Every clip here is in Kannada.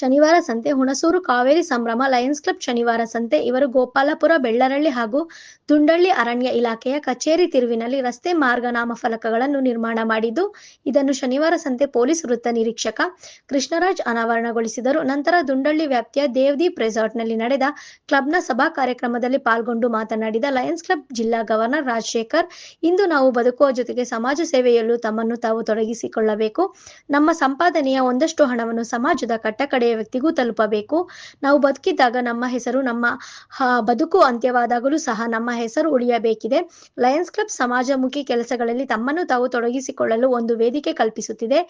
ಶನಿವಾರ ಸಂತೆ ಹುಣಸೂರು ಕಾವೇರಿ ಸಂಭ್ರಮ ಲಯನ್ಸ್ ಕ್ಲಬ್ ಶನಿವಾರ ಸಂತೆ ಇವರು ಗೋಪಾಲಪುರ ಬೆಳ್ಳರಳ್ಳಿ ಹಾಗೂ ದುಂಡಳ್ಳಿ ಅರಣ್ಯ ಇಲಾಖೆಯ ಕಚೇರಿ ತಿರುವಿನಲ್ಲಿ ರಸ್ತೆ ಮಾರ್ಗ ನಾಮಫಲಕಗಳನ್ನು ನಿರ್ಮಾಣ ಮಾಡಿದ್ದು ಇದನ್ನು ಶನಿವಾರ ಸಂತೆ ಪೊಲೀಸ್ ವೃತ್ತ ನಿರೀಕ್ಷಕ ಕೃಷ್ಣರಾಜ್ ಅನಾವರಣಗೊಳಿಸಿದರು. ನಂತರ ದುಂಡಳ್ಳಿ ವ್ಯಾಪ್ತಿಯ ದೇವದೀಪ್ ರೆಸಾರ್ಟ್ನಲ್ಲಿ ನಡೆದ ಕ್ಲಬ್ನ ಸಭಾ ಕಾರ್ಯಕ್ರಮದಲ್ಲಿ ಪಾಲ್ಗೊಂಡು ಮಾತನಾಡಿದ ಲಯನ್ಸ್ ಕ್ಲಬ್ ಜಿಲ್ಲಾ ಗವರ್ನರ್ ರಾಜಶೇಖರ್, ಇಂದು ನಾವು ಬದುಕುವ ಜೊತೆಗೆ ಸಮಾಜ ಸೇವೆಯಲ್ಲೂ ತಮ್ಮನ್ನು ತಾವು ತೊಡಗಿಸಿಕೊಳ್ಳಬೇಕು. ನಮ್ಮ ಸಂಪಾದನೆಯ ಒಂದಷ್ಟು ಹಣವನ್ನು ಸಮಾಜದ ಕಟ್ಟಕಡೆಯ ವ್ಯಕ್ತಿಗೂ ತಲುಪಬೇಕು. ನಾವು ಬದುಕಿದ್ದಾಗ ನಮ್ಮ ಹೆಸರು, ನಮ್ಮ ಬದುಕು ಅಂತ್ಯವಾದಾಗಲೂ ಸಹ ನಮ್ಮ ಹೆಸರು ಉಳಿಯಬೇಕಿದೆ. ಲಯನ್ಸ್ ಕ್ಲಬ್ ಸಮಾಜಮುಖಿ ಕೆಲಸಗಳಲ್ಲಿ ತಮ್ಮನ್ನು ತಾವು ತೊಡಗಿಸಿಕೊಳ್ಳಲು ಒಂದು ವೇದಿಕೆ ಕಲ್ಪಿಸುತ್ತಿದೆ.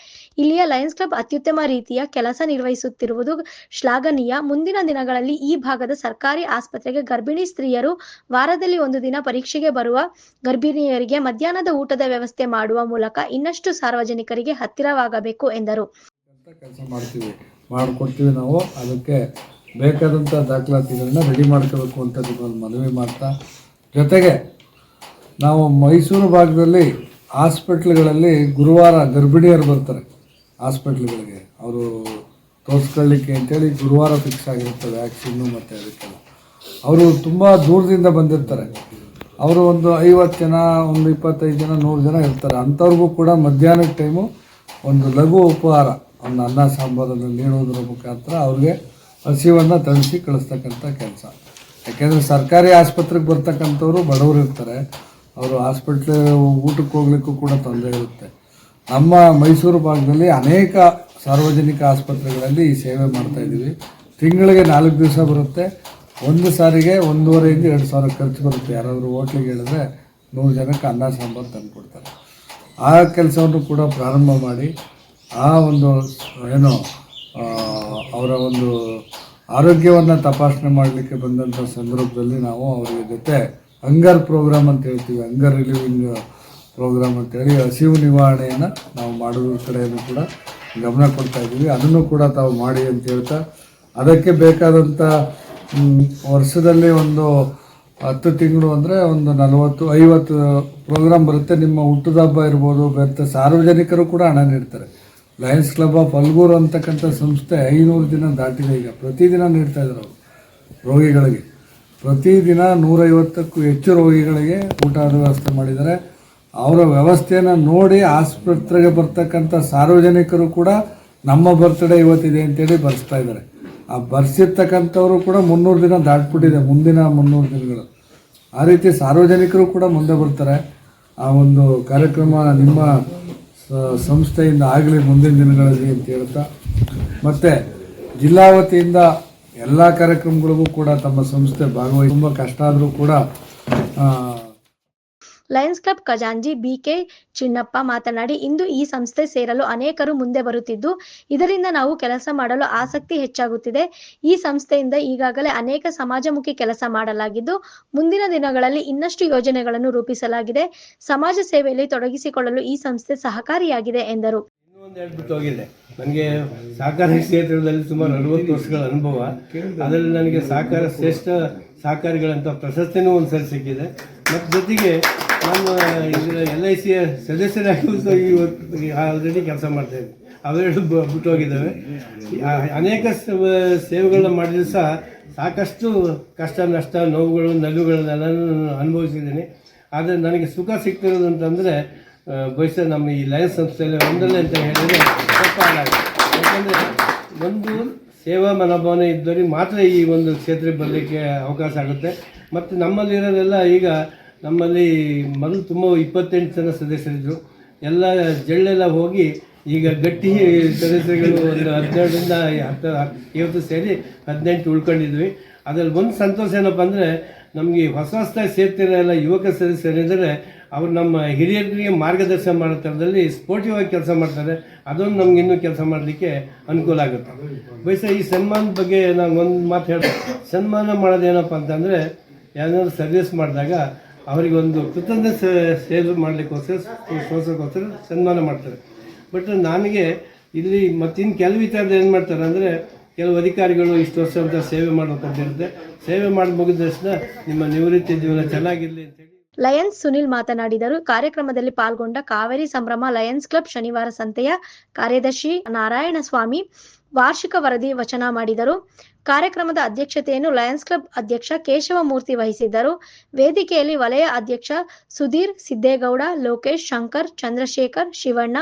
ಇಲ್ಲಿಯ ಲಯನ್ಸ್ ಕ್ಲಬ್ ಅತ್ಯುತ್ತಮ ರೀತಿಯ ಕೆಲಸ ನಿರ್ವಹಿಸುತ್ತಿರುವುದು ಶ್ಲಾಘನೀಯ. ಮುಂದಿನ ದಿನಗಳಲ್ಲಿ ಈ ಭಾಗದ ಸರ್ಕಾರಿ ಆಸ್ಪತ್ರೆಗೆ ಗರ್ಭಿಣಿ ಸ್ತ್ರೀಯರು ವಾರದಲ್ಲಿ ಒಂದು ದಿನ ಪರೀಕ್ಷೆಗೆ ಬರುವ ಗರ್ಭಿಣಿಯರಿಗೆ ಮಧ್ಯಾಹ್ನದ ಊಟದ ವ್ಯವಸ್ಥೆ ಮಾಡುವ ಮೂಲಕ ಇನ್ನಷ್ಟು ಸಾರ್ವಜನಿಕರಿಗೆ ಹತ್ತಿರವಾಗಬೇಕು ಎಂದರು. ಮಾಡಿಕೊಡ್ತೀವಿ. ನಾವು ಅದಕ್ಕೆ ಬೇಕಾದಂಥ ದಾಖಲಾತಿಗಳನ್ನ ರೆಡಿ ಮಾಡ್ಕೋಬೇಕು ಅಂತ ನಿಮ್ಮಲ್ಲಿ ಮನವಿ ಮಾಡ್ತಾ, ಜೊತೆಗೆ ನಾವು ಮೈಸೂರು ಭಾಗದಲ್ಲಿ ಹಾಸ್ಪಿಟ್ಲ್ಗಳಲ್ಲಿ ಗುರುವಾರ ಗರ್ಭಿಣಿಯರು ಬರ್ತಾರೆ ಹಾಸ್ಪಿಟ್ಲ್ಗಳಿಗೆ, ಅವರು ತೋರಿಸ್ಕೊಳ್ಳಿಕ್ಕೆ ಅಂತೇಳಿ ಗುರುವಾರ ಫಿಕ್ಸ್ ಆಗಿರುತ್ತೆ ವ್ಯಾಕ್ಸಿನ್ನು ಮತ್ತು ಅದಕ್ಕೆಲ್ಲ. ಅವರು ತುಂಬ ದೂರದಿಂದ ಬಂದಿರ್ತಾರೆ. ಅವರು ಒಂದು 50 ಜನ, ಒಂದು 25 ಜನ, 100 ಜನ ಇರ್ತಾರೆ. ಅಂಥವ್ರಿಗೂ ಕೂಡ ಮಧ್ಯಾಹ್ನದ ಟೈಮು ಒಂದು ಲಘು ಉಪಹಾರ, ಒಂದು ಅನ್ನ ಸಾಂಬಾರನ್ನು ನೀಡೋದ್ರ ಮುಖಾಂತರ ಅವ್ರಿಗೆ ಹಸಿವನ್ನು ತಣಿಸಿ ಕಳಿಸ್ತಕ್ಕಂಥ ಕೆಲಸ. ಯಾಕೆಂದರೆ ಸರ್ಕಾರಿ ಆಸ್ಪತ್ರೆಗೆ ಬರ್ತಕ್ಕಂಥವ್ರು ಬಡವರು ಇರ್ತಾರೆ, ಅವರು ಹಾಸ್ಪಿಟ್ಲ್ ಊಟಕ್ಕೆ ಹೋಗ್ಲಿಕ್ಕೂ ಕೂಡ ತೊಂದರೆ ಇರುತ್ತೆ. ನಮ್ಮ ಮೈಸೂರು ಭಾಗದಲ್ಲಿ ಅನೇಕ ಸಾರ್ವಜನಿಕ ಆಸ್ಪತ್ರೆಗಳಲ್ಲಿ ಈ ಸೇವೆ ಮಾಡ್ತಾಯಿದ್ದೀವಿ. ತಿಂಗಳಿಗೆ 4 ದಿವಸ ಬರುತ್ತೆ. ಒಂದು ಸಾರಿಗೆ 1,500 2 ಸಾವಿರ ಖರ್ಚು ಬರುತ್ತೆ. ಯಾರಾದರೂ ಹೋಟ್ಲಿಗೆ ಹೇಳಿದ್ರೆ 100 ಜನಕ್ಕೆ ಅನ್ನ ಸಾಂಬಾರು ತಂದು ಕೊಡ್ತಾರೆ. ಆ ಕೆಲಸವನ್ನು ಕೂಡ ಪ್ರಾರಂಭ ಮಾಡಿ ಆ ಒಂದು ಅವರ ಒಂದು ಆರೋಗ್ಯವನ್ನು ತಪಾಸಣೆ ಮಾಡಲಿಕ್ಕೆ ಬಂದಂಥ ಸಂದರ್ಭದಲ್ಲಿ ನಾವು ಅವರ ಜೊತೆ ಹಂಗರ್ ಪ್ರೋಗ್ರಾಮ್ ಅಂತ ಹೇಳ್ತೀವಿ, ಹಂಗರ್ ರಿಲೀವಿಂಗ್ ಪ್ರೋಗ್ರಾಮ್ ಅಂತೇಳಿ ಹಸಿವು ನಿವಾರಣೆಯನ್ನು ನಾವು ಮಾಡೋದ್ರ ಕಡೆಯನ್ನು ಕೂಡ ಗಮನ ಕೊಡ್ತಾ ಇದ್ದೀವಿ. ಅದನ್ನು ಕೂಡ ತಾವು ಮಾಡಿ ಅಂತ ಹೇಳ್ತಾ, ಅದಕ್ಕೆ ಬೇಕಾದಂಥ ವರ್ಷದಲ್ಲಿ ಒಂದು 10 ತಿಂಗಳು ಅಂದರೆ ಒಂದು 40-50 ಪ್ರೋಗ್ರಾಮ್ ಬರುತ್ತೆ. ನಿಮ್ಮ ಹುಟ್ಟದ ಹಬ್ಬ ಇರ್ಬೋದು, ಬೇರೆ ಸಾರ್ವಜನಿಕರು ಕೂಡ ಹಣ ನೀಡ್ತಾರೆ. ಲಯನ್ಸ್ ಕ್ಲಬ್ ಆಫ್ ಅಲ್ಗೂರು ಅಂತಕ್ಕಂಥ ಸಂಸ್ಥೆ 500 ದಿನ ದಾಟಿದೆ. ಈಗ ಪ್ರತಿದಿನ ನೀಡ್ತಾಯಿದ್ದಾರೆ ಅವರು ರೋಗಿಗಳಿಗೆ. ಪ್ರತಿದಿನ 150ಕ್ಕೂ ಹೆಚ್ಚು ರೋಗಿಗಳಿಗೆ ಊಟದ ವ್ಯವಸ್ಥೆ ಮಾಡಿದ್ದಾರೆ. ಅವರ ವ್ಯವಸ್ಥೆಯನ್ನು ನೋಡಿ ಆಸ್ಪತ್ರೆಗೆ ಬರ್ತಕ್ಕಂಥ ಸಾರ್ವಜನಿಕರು ಕೂಡ ನಮ್ಮ ಬರ್ತ್ಡೇ ಇವತ್ತಿದೆ ಅಂತೇಳಿ ಬರೆಸ್ತಾ ಇದ್ದಾರೆ. ಆ ಬರೆಸಿರ್ತಕ್ಕಂಥವರು ಕೂಡ 300 ದಿನ ದಾಟ್ಬಿಟ್ಟಿದೆ, ಮುಂದಿನ 300 ದಿನಗಳು. ಆ ರೀತಿ ಸಾರ್ವಜನಿಕರು ಕೂಡ ಮುಂದೆ ಬರ್ತಾರೆ. ಆ ಒಂದು ಕಾರ್ಯಕ್ರಮ ನಿಮ್ಮ ಸಂಸ್ಥೆಯಿಂದ ಆಗಲಿ ಮುಂದಿನ ದಿನಗಳಲ್ಲಿ ಅಂತ ಹೇಳ್ತಾ, ಮತ್ತು ಜಿಲ್ಲಾ ವತಿಯಿಂದ ಎಲ್ಲ ಕಾರ್ಯಕ್ರಮಗಳಿಗೂ ಕೂಡ ತಮ್ಮ ಸಂಸ್ಥೆ ಭಾಗವಹಿಸಿ ತುಂಬ ಕಷ್ಟ ಆದರೂ ಕೂಡ ಲಯನ್ಸ್ ಕ್ಲಬ್ ಖಜಾಂಜಿ ಬಿಕೆ ಚಿನ್ನಪ್ಪ ಮಾತನಾಡಿ, ಇಂದು ಈ ಸಂಸ್ಥೆ ಸೇರಲು ಅನೇಕರು ಮುಂದೆ ಬರುತ್ತಿದ್ದು ಇದರಿಂದ ನಾವು ಕೆಲಸ ಮಾಡಲು ಆಸಕ್ತಿ ಹೆಚ್ಚಾಗುತ್ತಿದೆ. ಈ ಸಂಸ್ಥೆಯಿಂದ ಈಗಾಗಲೇ ಅನೇಕ ಸಮಾಜಮುಖಿ ಕೆಲಸ ಮಾಡಲಾಗಿದ್ದು ಮುಂದಿನ ದಿನಗಳಲ್ಲಿ ಇನ್ನಷ್ಟು ಯೋಜನೆಗಳನ್ನು ರೂಪಿಸಲಾಗಿದೆ. ಸಮಾಜ ಸೇವೆಯಲ್ಲಿ ತೊಡಗಿಸಿಕೊಳ್ಳಲು ಈ ಸಂಸ್ಥೆ ಸಹಕಾರಿಯಾಗಿದೆ ಎಂದರು. ನನಗೆ ಸಹಕಾರ ಕ್ಷೇತ್ರದಲ್ಲಿ ಸುಮಾರು 60 ವರ್ಷಗಳ ಅನುಭವ. ಅದರಲ್ಲಿ ನನಗೆ ಸಹಕಾರ ಶ್ರೇಷ್ಠ ಸಹಕಾರಿಗಳಂತ ಪ್ರಶಸ್ತಿನೂ ಒಂದು ಸರಿ ಸಿಕ್ಕಿದೆ. ಮತ್ತು ಜೊತೆಗೆ ನಾನು LIC ಸದಸ್ಯರಾಗಿ ಇವತ್ತು ಆಲ್ರೆಡಿ ಕೆಲಸ ಮಾಡ್ತಾಯಿದ್ದೆ. ಅವೆರಡು ಬಿಟ್ಟು ಹೋಗಿದ್ದಾವೆ. ಅನೇಕ ಸೇವೆಗಳನ್ನ ಮಾಡಿದ್ರು ಸಹ ಸಾಕಷ್ಟು ಕಷ್ಟ, ನಷ್ಟ, ನೋವುಗಳು, ನಗುಗಳನ್ನೆಲ್ಲ ಅನುಭವಿಸಿದ್ದೀನಿ. ಆದರೆ ನನಗೆ ಸುಖ ಸಿಗ್ತಿರೋದು ಅಂತಂದರೆ ಬಹುಶಃ ನಮ್ಮ ಈ ಲಯನ್ಸ್ ಸಂಸ್ಥೆಯಲ್ಲಿ ಒಂದಲ್ಲೇ ಅಂತ ಹೇಳಿದರೆ ತಪ್ಪಾಗಲ್ಲ. ಯಾಕಂದರೆ ಒಂದು ಸೇವಾ ಮನೋಭಾವನೆ ಇದ್ದವರಿಗೆ ಮಾತ್ರ ಈ ಒಂದು ಕ್ಷೇತ್ರಕ್ಕೆ ಬರಲಿಕ್ಕೆ ಅವಕಾಶ ಆಗುತ್ತೆ. ಮತ್ತು ನಮ್ಮಲ್ಲಿರೋದೆಲ್ಲ ಈಗ ನಮ್ಮಲ್ಲಿ ಮೊದಲು ತುಂಬ 28 ಜನ ಸದಸ್ಯರಿದ್ದರು. ಎಲ್ಲ ಜಳ್ಳೆಲ್ಲ ಹೋಗಿ ಈಗ ಗಟ್ಟಿ ಸದಸ್ಯರುಗಳು ಒಂದು 12ರಿಂದ 50 ಸೇರಿ 18 ಉಳ್ಕೊಂಡಿದ್ವಿ. ಅದರಲ್ಲಿ ಒಂದು ಸಂತೋಷ ಏನಪ್ಪ ಅಂದರೆ, ನಮಗೆ ಹೊಸದಾಗಿ ಸೇರ್ತಿರೋ ಎಲ್ಲ ಯುವಕ ಸದಸ್ಯರಿದ್ದರೆ ಅವರು ನಮ್ಮ ಹಿರಿಯರಿಗೆ ಮಾರ್ಗದರ್ಶನ ಮಾಡೋ ಥರದಲ್ಲಿ ಸ್ಪೋರ್ಟಿವ್ ಆಗಿ ಕೆಲಸ ಮಾಡ್ತಾರೆ. ಅದೊಂದು ನಮ್ಗೆ ಇನ್ನೂ ಕೆಲಸ ಮಾಡಲಿಕ್ಕೆ ಅನುಕೂಲ ಆಗುತ್ತೆ. ಬಹುಶಃ ಈ ಸನ್ಮಾನದ ಬಗ್ಗೆ ನಾನು ಒಂದು ಮಾತು ಹೇಳ್ತೀನಿ. ಸನ್ಮಾನ ಮಾಡೋದೇನಪ್ಪ ಅಂತಂದರೆ, ಯಾವ್ದಾದ್ರು ಸರ್ವಿಸ್ ಮಾಡಿದಾಗ ಅವರಿಗೆ ಒಂದು ಕೃತಜ್ಞತೆ ಸೇವೆ ಮಾಡಲಿಕ್ಕೋಸ್ಕರ ಸನ್ಮಾನ ಮಾಡ್ತಾರೆ. ಬಟ್ ನನಗೆ ಇಲ್ಲಿ ಮತ್ತಿನ್ನು ಕೆಲವು ವಿಚಾರದಲ್ಲಿ ಏನು ಮಾಡ್ತಾರೆ ಅಂದರೆ, ಕೆಲವು ಅಧಿಕಾರಿಗಳು ಇಷ್ಟು ವರ್ಷ ಅಂತ ಸೇವೆ ಮಾಡೋಕ್ಕಿರುತ್ತೆ. ಸೇವೆ ಮಾಡಿ ಮುಗಿದ ತಕ್ಷಣ ನಿಮ್ಮ ನಿವೃತ್ತಿ ಜೀವನ ಚೆನ್ನಾಗಿರಲಿ ಅಂತೇಳಿ ಲಯನ್ಸ್ ಸುನಿಲ್ ಮಾತನಾಡಿದರು. ಕಾರ್ಯಕ್ರಮದಲ್ಲಿ ಪಾಲ್ಗೊಂಡ ಕಾವೇರಿ ಸಂಭ್ರಮ ಲಯನ್ಸ್ ಕ್ಲಬ್ ಶನಿವಾರ ಸಂತೆಯ ಕಾರ್ಯದರ್ಶಿ ನಾರಾಯಣಸ್ವಾಮಿ ವಾರ್ಷಿಕ ವರದಿ ವಚನ ಮಾಡಿದರು. ಕಾರ್ಯಕ್ರಮದ ಅಧ್ಯಕ್ಷತೆಯನ್ನು ಲಯನ್ಸ್ ಕ್ಲಬ್ ಅಧ್ಯಕ್ಷ ಕೇಶವಮೂರ್ತಿ ವಹಿಸಿದ್ದರು. ವೇದಿಕೆಯಲ್ಲಿ ವಲಯ ಅಧ್ಯಕ್ಷ ಸುಧೀರ್, ಸಿದ್ದೇಗೌಡ, ಲೋಕೇಶ್, ಶಂಕರ್, ಚಂದ್ರಶೇಖರ್, ಶಿವಣ್ಣ,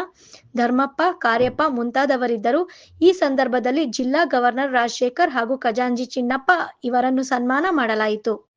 ಧರ್ಮಪ್ಪ, ಕಾರ್ಯಪ್ಪ ಮುಂತಾದವರಿದ್ದರು. ಈ ಸಂದರ್ಭದಲ್ಲಿ ಜಿಲ್ಲಾ ಗವರ್ನರ್ ರಾಜಶೇಖರ್ ಹಾಗೂ ಖಜಾಂಚಿ ಚಿನ್ನಪ್ಪ ಇವರನ್ನು ಸನ್ಮಾನ ಮಾಡಲಾಯಿತು.